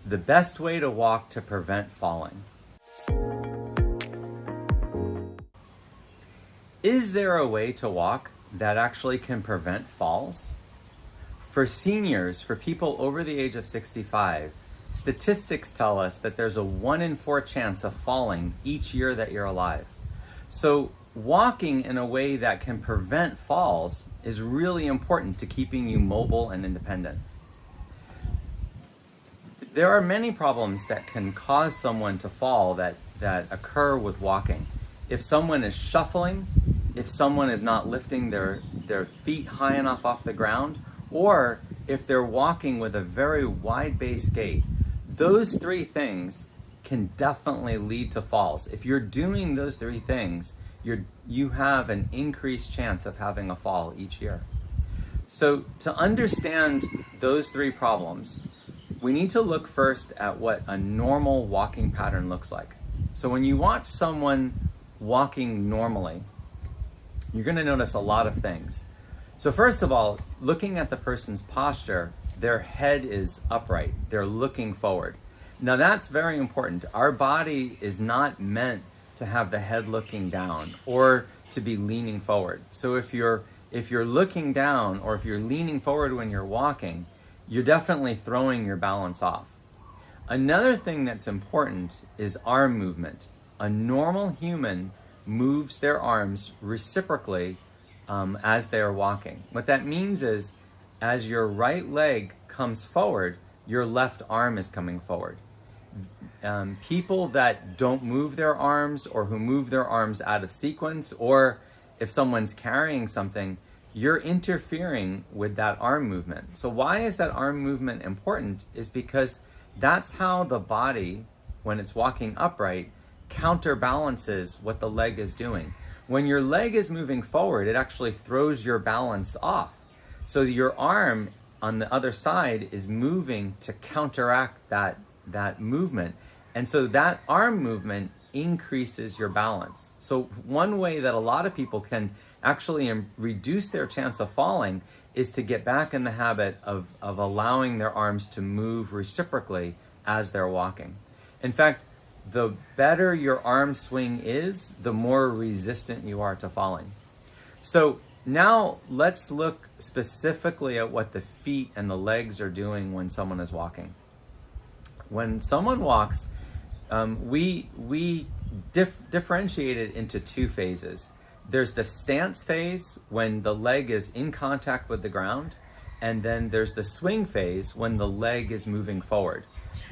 the best way to walk to prevent falling. Is there a way to walk that actually can prevent falls? For seniors, for people over the age of 65, statistics tell us that there's a 1 in 4 chance of falling each year that you're alive. So walking in a way that can prevent falls is really important to keeping you mobile and independent. There are many problems that can cause someone to fall that occur with walking. If someone is shuffling, if someone is not lifting their feet high enough off the ground, or if they're walking with a very wide base gait, those 3 things can definitely lead to falls. If you're doing those 3 things, you have an increased chance of having a fall each year. So to understand those 3 problems, we need to look first at what a normal walking pattern looks like. So when you watch someone walking normally, you're going to notice a lot of things. So first of all, looking at the person's posture, their head is upright. They're looking forward. Now that's very important. Our body is not meant to have the head looking down or to be leaning forward. So if you're looking down or if you're leaning forward when you're walking, you're definitely throwing your balance off. Another thing that's important is arm movement. A normal human moves their arms reciprocally as they are walking. What that means is, as your right leg comes forward, your left arm is coming forward. People that don't move their arms, or who move their arms out of sequence, or if someone's carrying something, you're interfering with that arm movement. So why is that arm movement important? Is because that's how the body, when it's walking upright, counterbalances what the leg is doing. When your leg is moving forward, it actually throws your balance off. So your arm on the other side is moving to counteract that movement. And so that arm movement increases your balance. So one way that a lot of people can actually reduce their chance of falling is to get back in the habit of allowing their arms to move reciprocally as they're walking. In fact, the better your arm swing is, the more resistant you are to falling. So now let's look specifically at what the feet and the legs are doing when someone is walking. When someone walks, we differentiate it into 2 phases. There's the stance phase when the leg is in contact with the ground, and then there's the swing phase when the leg is moving forward.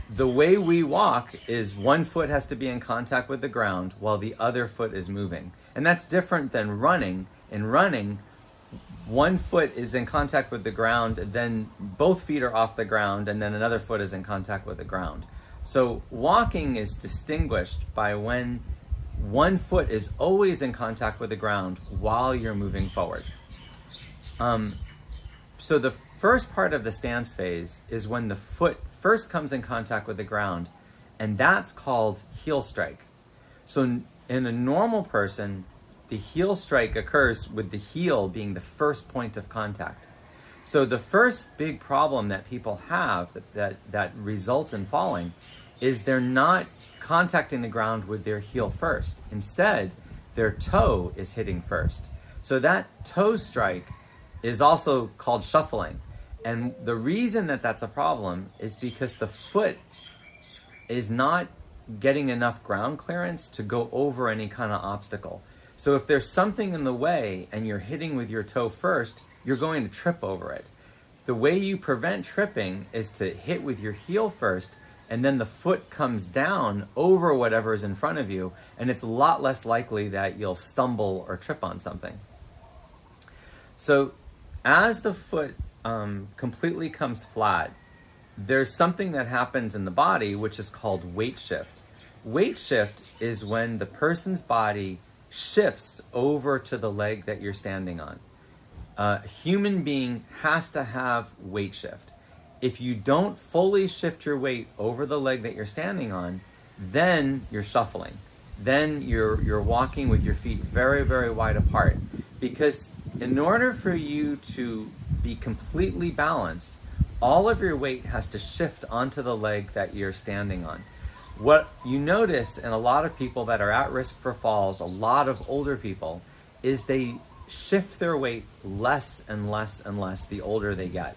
The way we walk is one foot has to be in contact with the ground while the other foot is moving. And that's different than running. In running, one foot is in contact with the ground, then both feet are off the ground, and then another foot is in contact with the ground. So walking is distinguished by when one foot is always in contact with the ground while you're moving forward. So the first part of the stance phase is when the foot first comes in contact with the ground, and that's called heel strike. So in a normal person, the heel strike occurs with the heel being the first point of contact. So the first big problem that people have that result in falling is they're not contacting the ground with their heel first. Instead, their toe is hitting first. So that toe strike is also called shuffling. And the reason that that's a problem is because the foot is not getting enough ground clearance to go over any kind of obstacle. So if there's something in the way and you're hitting with your toe first, you're going to trip over it. The way you prevent tripping is to hit with your heel first, and then the foot comes down over whatever is in front of you, and it's a lot less likely that you'll stumble or trip on something. So as the foot completely comes flat, there's something that happens in the body which is called weight shift. Weight shift is when the person's body shifts over to the leg that you're standing on. A human being has to have weight shift. If you don't fully shift your weight over the leg that you're standing on, then you're shuffling. Then you're walking with your feet very, very wide apart. Because in order for you to be completely balanced, all of your weight has to shift onto the leg that you're standing on. What you notice in a lot of people that are at risk for falls, a lot of older people, is they shift their weight less and less and less the older they get.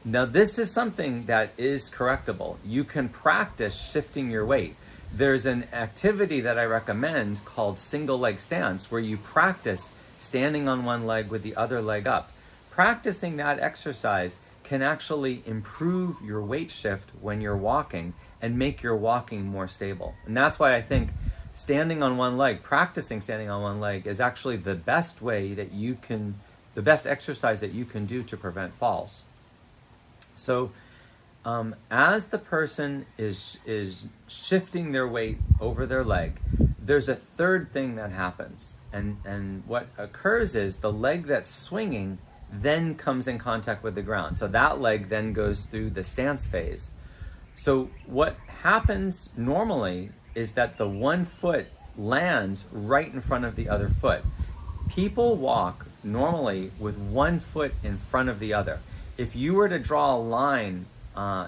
Now, this is something that is correctable. You can practice shifting your weight. There's an activity that I recommend called single leg stance, where you practice standing on one leg with the other leg up. Practicing that exercise can actually improve your weight shift when you're walking and make your walking more stable. And that's why I think standing on one leg, practicing standing on one leg, is actually the best way that you can, the best exercise that you can do to prevent falls. So as the person is shifting their weight over their leg, there's a third thing that happens. And what occurs is the leg that's swinging then comes in contact with the ground. So that leg then goes through the stance phase. So what happens normally is that the one foot lands right in front of the other foot. People walk normally with one foot in front of the other. If you were to draw a line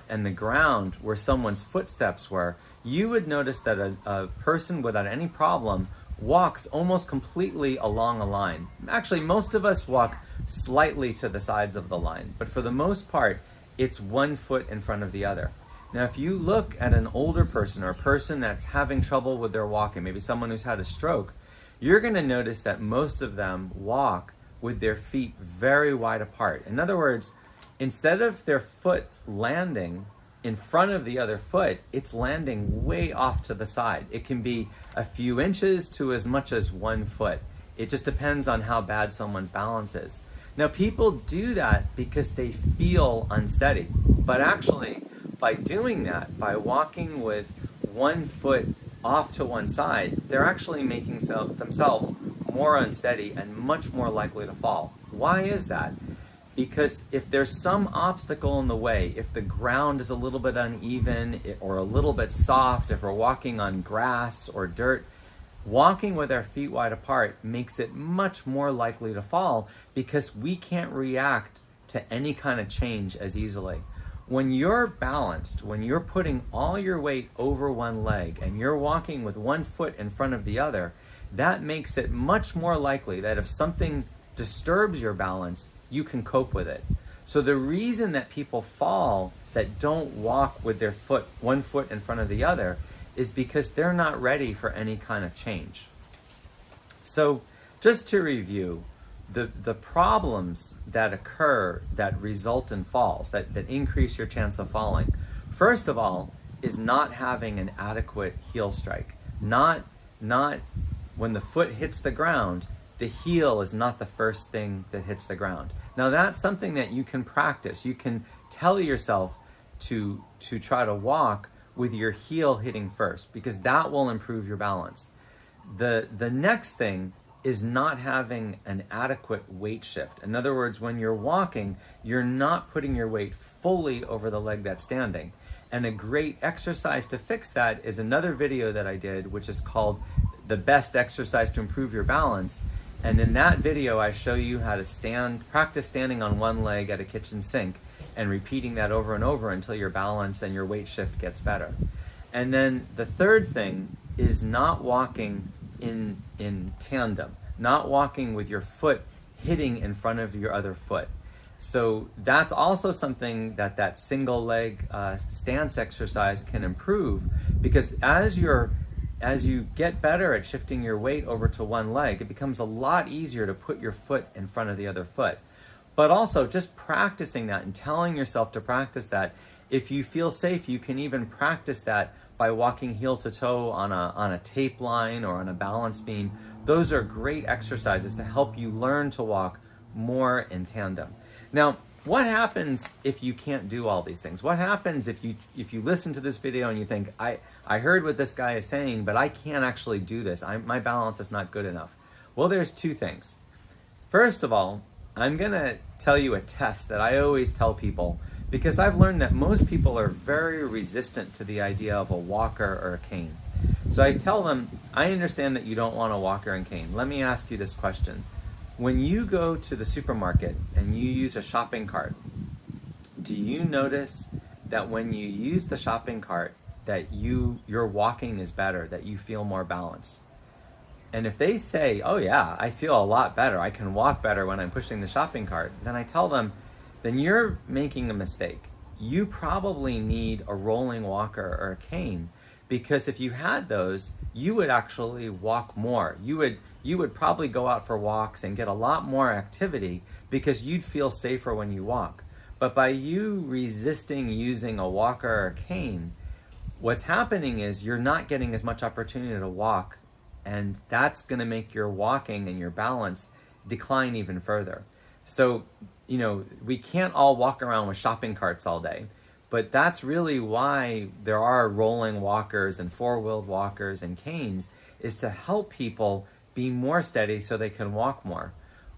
in the ground where someone's footsteps were, you would notice that a person without any problem walks almost completely along a line. Actually, most of us walk slightly to the sides of the line, but for the most part, it's one foot in front of the other. Now, if you look at an older person or a person that's having trouble with their walking, maybe someone who's had a stroke, you're going to notice that most of them walk with their feet very wide apart. In other words, instead of their foot landing in front of the other foot, it's landing way off to the side. It can be a few inches to as much as 1 foot. It just depends on how bad someone's balance is. Now, people do that because they feel unsteady, but actually, by doing that, by walking with 1 foot off to one side, they're actually making themselves more unsteady and much more likely to fall. Why is that? Because if there's some obstacle in the way, if the ground is a little bit uneven or a little bit soft, if we're walking on grass or dirt, walking with our feet wide apart makes it much more likely to fall because we can't react to any kind of change as easily. When you're balanced, when you're putting all your weight over one leg and you're walking with 1 foot in front of the other, that makes it much more likely that if something disturbs your balance, you can cope with it. So the reason that people fall that don't walk with their 1 foot in front of the other is because they're not ready for any kind of change. So just to review, the problems that occur that result in falls, that increase your chance of falling, first of all, is not having an adequate heel strike. Not when the foot hits the ground, the heel is not the first thing that hits the ground. Now that's something that you can practice. You can tell yourself to try to walk with your heel hitting first, because that will improve your balance. The next thing is not having an adequate weight shift. In other words, when you're walking, you're not putting your weight fully over the leg that's standing. And a great exercise to fix that is another video that I did, which is called The Best Exercise to Improve Your Balance. And in that video, I show you how to practice standing on one leg at a kitchen sink and repeating that over and over until your balance and your weight shift gets better. And then the third thing is not walking in tandem, not walking with your foot hitting in front of your other foot. So that's also something that single leg stance exercise can improve, because as you get better at shifting your weight over to one leg, it becomes a lot easier to put your foot in front of the other foot. But also just practicing that and telling yourself to practice that. If you feel safe, you can even practice that by walking heel to toe on a tape line or on a balance beam. Those are great exercises to help you learn to walk more in tandem. Now, what happens if you can't do all these things? What happens if you listen to this video and you think, I heard what this guy is saying, but I can't actually do this. My balance is not good enough. Well, there's two things. First of all, I'm going to tell you a test that I always tell people, because I've learned that most people are very resistant to the idea of a walker or a cane. So I tell them, I understand that you don't want a walker and cane. Let me ask you this question. When you go to the supermarket and you use a shopping cart, do you notice that when you use the shopping cart that your walking is better, that you feel more balanced? And if they say, oh yeah, I feel a lot better, I can walk better when I'm pushing the shopping cart, then I tell them, then you're making a mistake. You probably need a rolling walker or a cane, because if you had those, you would actually walk more. You would probably go out for walks and get a lot more activity because you'd feel safer when you walk. But by you resisting using a walker or a cane, what's happening is you're not getting as much opportunity to walk, and that's going to make your walking and your balance decline even further. So, we can't all walk around with shopping carts all day, but that's really why there are rolling walkers and four-wheeled walkers and canes, is to help people be more steady so they can walk more.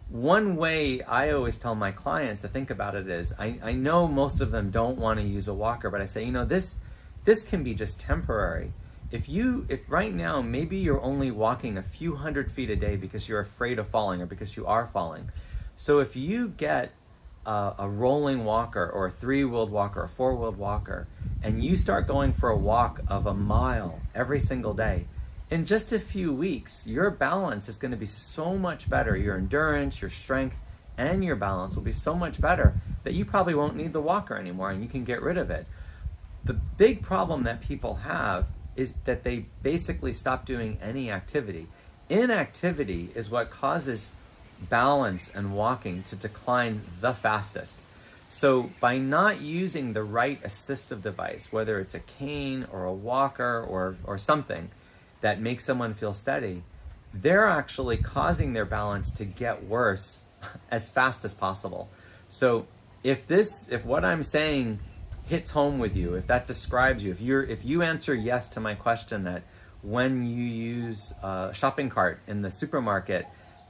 One way I always tell my clients to think about it is, I know most of them don't want to use a walker, but I say, this can be just temporary. If right now, maybe you're only walking a few hundred feet a day because you're afraid of falling or because you are falling. So if you get a rolling walker or a three-wheeled walker or a four-wheeled walker, and you start going for a walk of a mile every single day, in just a few weeks, your balance is going to be so much better. Your endurance, your strength, and your balance will be so much better that you probably won't need the walker anymore and you can get rid of it. The big problem that people have is that they basically stop doing any activity. Inactivity is what causes balance and walking to decline the fastest. So by not using the right assistive device, whether it's a cane or a walker or something that makes someone feel steady, they're actually causing their balance to get worse as fast as possible. So if what I'm saying hits home with you, if that describes you, if you answer yes to my question that when you use a shopping cart in the supermarket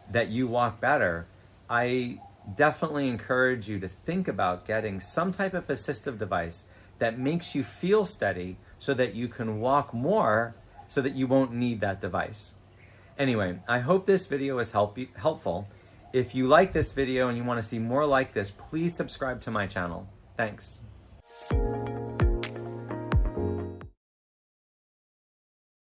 that you walk better, I definitely encourage you to think about getting some type of assistive device that makes you feel steady so that you can walk more, so that you won't need that device. Anyway, I hope this video is helpful. If you like this video and you want to see more like this, please subscribe to my channel. Thanks.